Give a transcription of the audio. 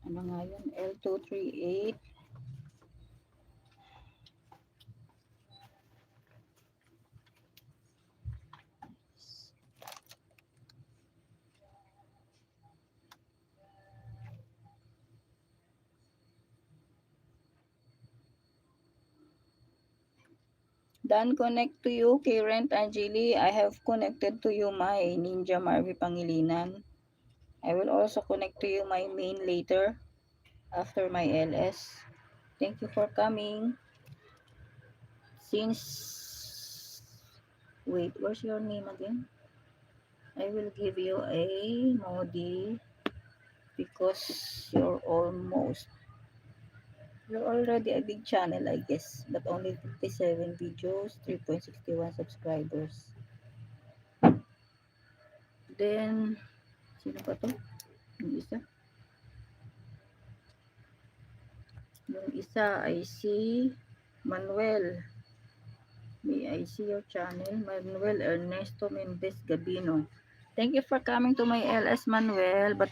Ano nga yun? L238. Done connect to you, Karen Angeli. I have connected to you my Ninja Marvy Pangilinan. I will also connect to you my main later after my LS. Thank you for coming. Wait, where's your name again? I will give you a Modi because you're already a big channel, I guess, but only 57 videos, 3.61 subscribers. Then, sino pa to? Yung isa? Yung isa ay si Manuel. May I see your channel? Manuel Ernesto Mendez Gabino. Thank you for coming to my LS, Manuel, but